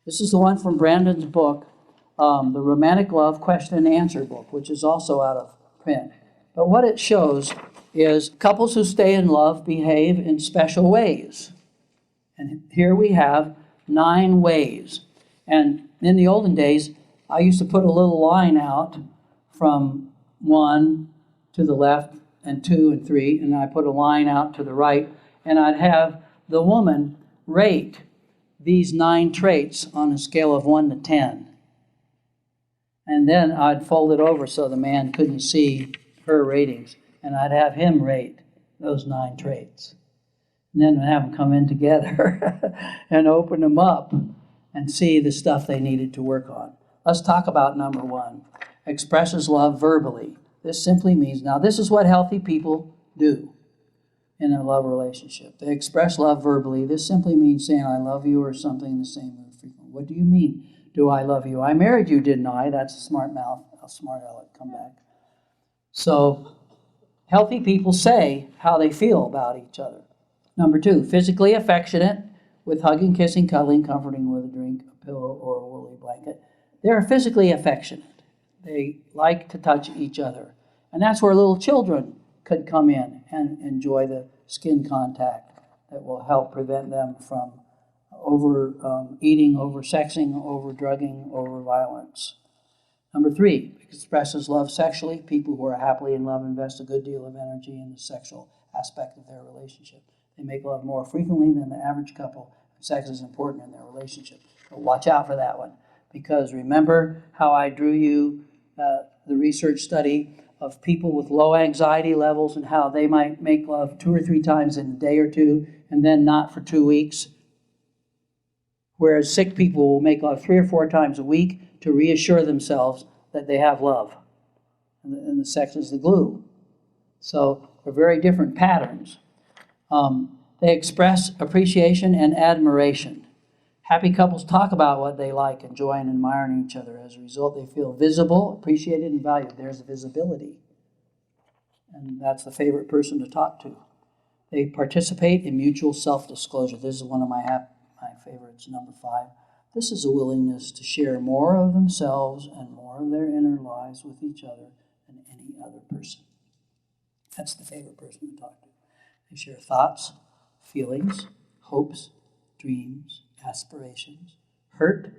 This is the one from Brandon's book, the Romantic Love Question and Answer book, which is also out of print. But what it shows is couples who stay in love behave in special ways. And here we have 9 ways. And in the olden days, I used to put a little line out from 1 to the left and 2 and 3, and I put a line out to the right, and I'd have the woman rate these 9 traits on a scale of 1 to 10. And then I'd fold it over so the man couldn't see her ratings, and I'd have him rate those 9 traits. And then have them come in together and open them up and see the stuff they needed to work on. Let's talk about number 1. Expresses love verbally. This simply means, now this is what healthy people do in a love relationship. They express love verbally. This simply means saying, I love you, or something the same frequently. What do you mean, do I love you? I married you, didn't I? That's a smart mouth, a smart aleck, come back. So healthy people say how they feel about each other. Number 2, physically affectionate, with hugging, kissing, cuddling, comforting with a drink, a pillow, or a woolly blanket. They're physically affectionate. They like to touch each other. And that's where little children could come in and enjoy the skin contact that will help prevent them from overeating, over-sexing, over-drugging, over-violence. Number 3, expresses love sexually. People who are happily in love invest a good deal of energy in the sexual aspect of their relationship. They make love more frequently than the average couple. Sex is important in their relationship. But watch out for that one, because remember how I drew you the research study of people with low anxiety levels and how they might make love 2 or 3 times in a day or 2 and then not for 2 weeks? Whereas sick people will make love 3 or 4 times a week to reassure themselves that they have love. And the sex is the glue. So they're very different patterns. They express appreciation and admiration. Happy couples talk about what they like, enjoy, and admire in each other. As a result, they feel visible, appreciated, and valued. There's visibility. And that's the favorite person to talk to. They participate in mutual self-disclosure. This is one of my favorites, number 5. This is a willingness to share more of themselves and more of their inner lives with each other than any other person. That's the favorite person to talk to. They share thoughts, feelings, hopes, dreams, aspirations, hurt,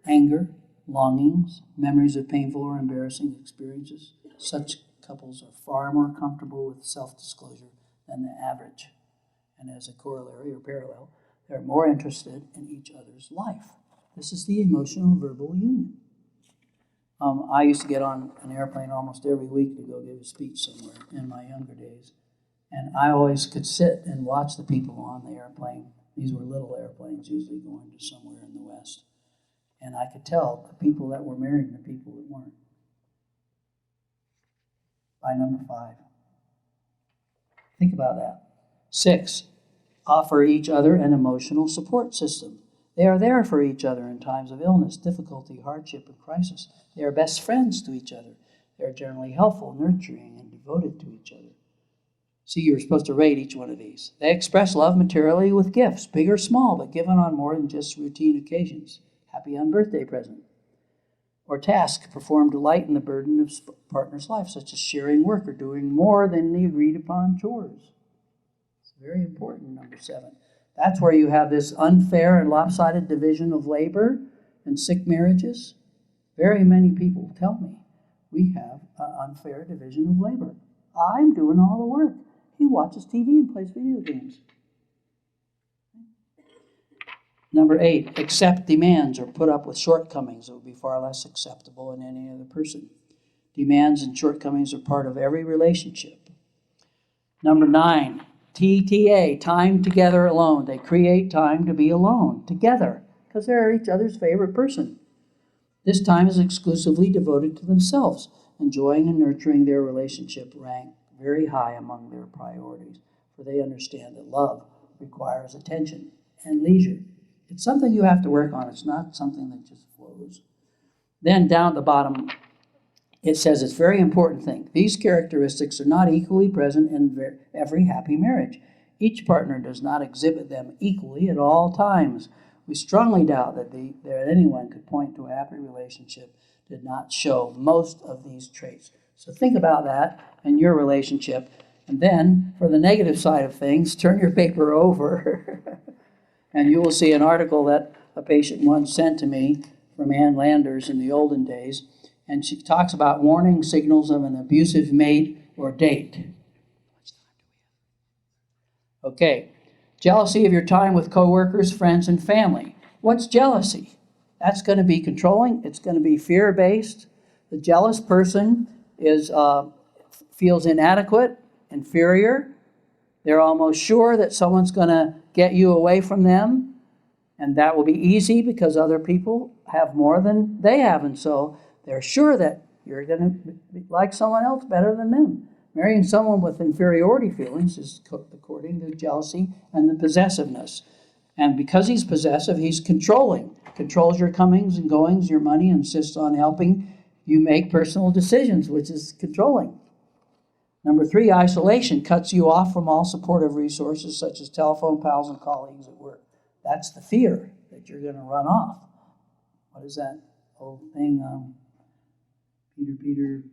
anger, longings, memories of painful or embarrassing experiences. Such couples are far more comfortable with self-disclosure than the average. And as a corollary or parallel, they're more interested in each other's life. This is the emotional verbal union. I used to get on an airplane almost every week to go give a speech somewhere in my younger days. And I always could sit and watch the people on the airplane. These were little airplanes, usually going to somewhere in the West. And I could tell the people that were married and the people that weren't. By number 5. Think about that. 6, offer each other an emotional support system. They are there for each other in times of illness, difficulty, hardship, and crisis. They are best friends to each other. They are generally helpful, nurturing, and devoted to each other. See, you're supposed to rate each one of these. They express love materially with gifts, big or small, but given on more than just routine occasions. Happy unbirthday present. Or task performed to lighten the burden of partner's life, such as sharing work or doing more than the agreed upon chores. It's very important, number 7. That's where you have this unfair and lopsided division of labor and sick marriages. Very many people tell me we have an unfair division of labor. I'm doing all the work. He watches TV and plays video games. Number 8, accept demands or put up with shortcomings that would be far less acceptable in any other person. Demands and shortcomings are part of every relationship. Number 9, TTA, time together alone. They create time to be alone together because they're each other's favorite person. This time is exclusively devoted to themselves. Enjoying and nurturing their relationship rank very high among their priorities, for they understand that love requires attention and leisure. It's something you have to work on. It's not something that just flows. Then down at the bottom, it says it's a very important thing. These characteristics are not equally present in every happy marriage. Each partner does not exhibit them equally at all times. We strongly doubt that anyone could point to a happy relationship did not show most of these traits. So think about that in your relationship. And then, for the negative side of things, turn your paper over and you will see an article that a patient once sent to me from Ann Landers in the olden days. And she talks about warning signals of an abusive mate or date. Okay, jealousy of your time with coworkers, friends, and family. What's jealousy? That's going to be controlling. It's going to be fear-based. The jealous person feels inadequate, inferior. They're almost sure that someone's going to get you away from them, and that will be easy because other people have more than they have, and so they're sure that you're going to like someone else better than them. Marrying someone with inferiority feelings is according to jealousy and the possessiveness. And because he's possessive, he's controlling. Controls your comings and goings, your money, insists on helping you make personal decisions, which is controlling. Number 3, isolation cuts you off from all supportive resources such as telephone, pals, and colleagues at work. That's the fear that you're going to run off. What is that old thing? Peter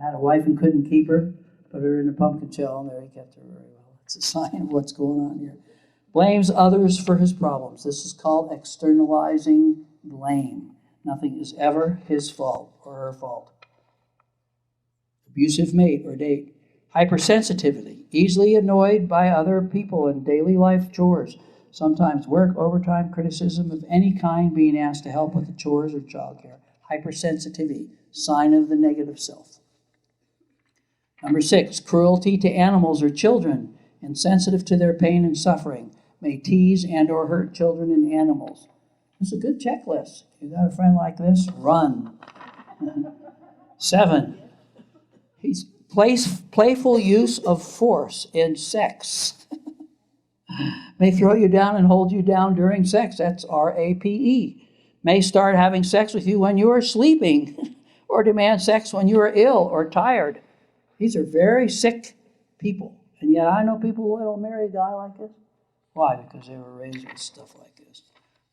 had a wife and couldn't keep her, put her in a pumpkin shell, and there he kept her very well. It's a sign of what's going on here. Blames others for his problems. This is called externalizing blame. Nothing is ever his fault or her fault. Abusive mate or date. Hypersensitivity. Easily annoyed by other people in daily life chores. Sometimes work, overtime, criticism of any kind, being asked to help with the chores or childcare. Hypersensitivity. Sign of the negative self. Number 6, cruelty to animals or children, insensitive to their pain and suffering, may tease and or hurt children and animals. It's a good checklist. If you got a friend like this, run. 7, he's playful use of force in sex. May throw you down and hold you down during sex. That's RAPE. May start having sex with you when you are sleeping or demand sex when you are ill or tired. These are very sick people. And yet I know people that will marry a guy like this. Why? Because they were raised with stuff like this.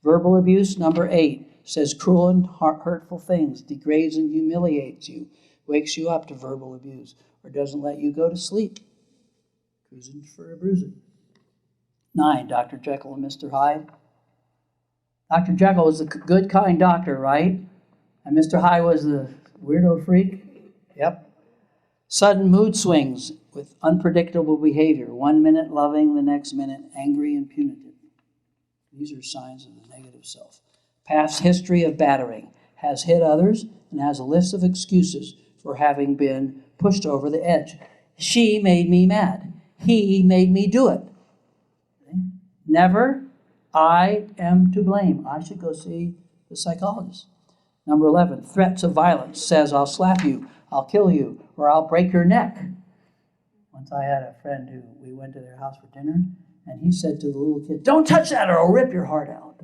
Verbal abuse, number 8, says cruel and hurtful things, degrades and humiliates you, wakes you up to verbal abuse, or doesn't let you go to sleep. Cruising for a bruising. 9, Dr. Jekyll and Mr. Hyde. Dr. Jekyll was a good, kind doctor, right? And Mr. Hyde was the weirdo freak? Yep. Sudden mood swings with unpredictable behavior. 1 minute loving, the next minute angry and punitive. These are signs of the negative self. Past history of battering. Has hit others and has a list of excuses for having been pushed over the edge. She made me mad. He made me do it. Never, I am to blame. I should go see the psychologist. Number 11, threats of violence. Says, I'll slap you, I'll kill you, or I'll break your neck. Once I had a friend who, we went to their house for dinner, and he said to the little kid, don't touch that or I'll rip your heart out.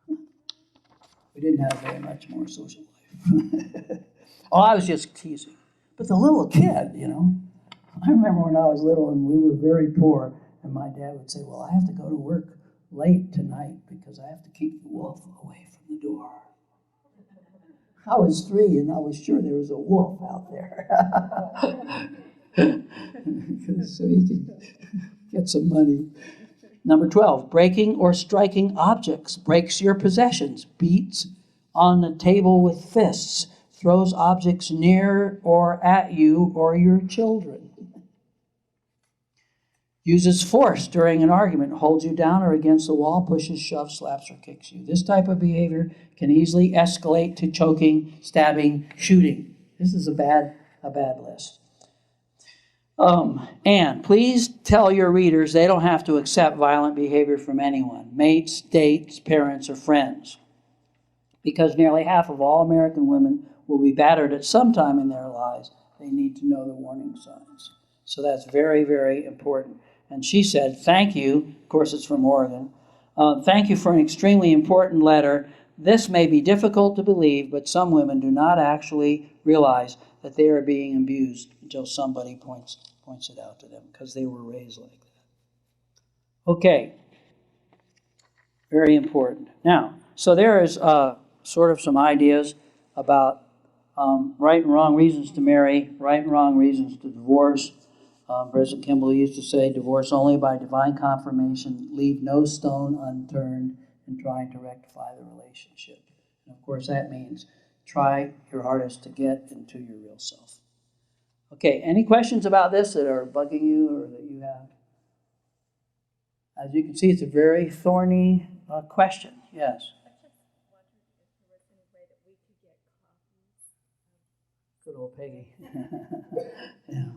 We didn't have very much more social life. Oh, I was just teasing. But the little kid, I remember when I was little and we were very poor, and my dad would say, well, I have to go to work late tonight because I have to keep the wolf away from the door. I was 3 and I was sure there was a wolf out there. So he could get some money. Number 12, breaking or striking objects. Breaks your possessions. Beats on the table with fists. Throws objects near or at you or your children. Uses force during an argument, holds you down or against the wall, pushes, shoves, slaps, or kicks you. This type of behavior can easily escalate to choking, stabbing, shooting. This is a bad list. And please tell your readers they don't have to accept violent behavior from anyone, mates, dates, parents, or friends, because nearly half of all American women will be battered at some time in their lives. They need to know the warning signs. So that's very, very important. And she said, thank you. Of course, it's from Oregon. Thank you for an extremely important letter. This may be difficult to believe, but some women do not actually realize that they are being abused until somebody points it out to them because they were raised like that. Okay. Very important. Now, so there is sort of some ideas about right and wrong reasons to marry, right and wrong reasons to divorce. President Kimball used to say, divorce only by divine confirmation, leave no stone unturned in trying to rectify the relationship. And of course, that means try your hardest to get into your real self. Okay, any questions about this that are bugging you or that you have? As you can see, it's a very thorny question. Yes. Good old Peggy. Yeah.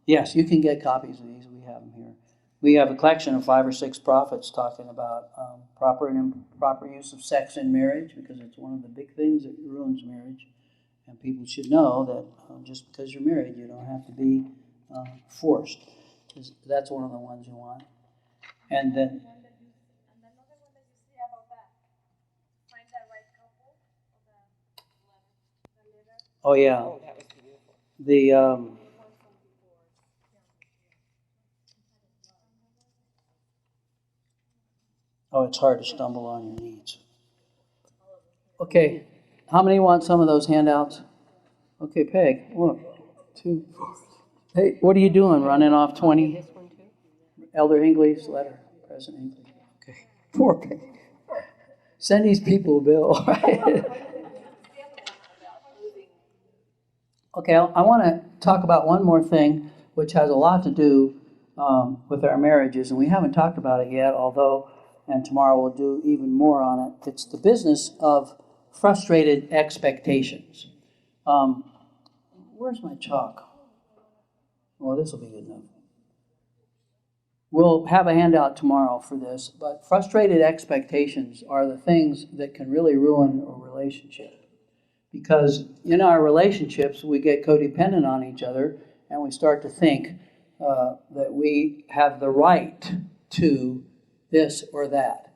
Yes, you can get copies of these. We have them here. We have a collection of 5 or 6 prophets talking about proper and improper use of sex in marriage, because it's one of the big things that ruins marriage. And people should know that just because you're married, you don't have to be forced. That's one of the ones you want. And then. And another one that you see about that, find that right couple, the letter. Oh yeah. Oh, that was beautiful. The oh, it's hard to stumble on your needs. Okay, how many want some of those handouts? Okay, Peg, look, 2, 4. Hey, what are you doing? Running off 20? This one too? Elder Hinckley's letter, President Hinckley. Okay, poor Peg. Send these people a bill. Okay, I want to talk about one more thing, which has a lot to do with our marriages, and we haven't talked about it yet, although, and tomorrow we'll do even more on it. It's the business of frustrated expectations. Where's my chalk? Well, this will be good enough. We'll have a handout tomorrow for this, but frustrated expectations are the things that can really ruin a relationship. Because in our relationships, we get codependent on each other, and we start to think that we have the right to this or that.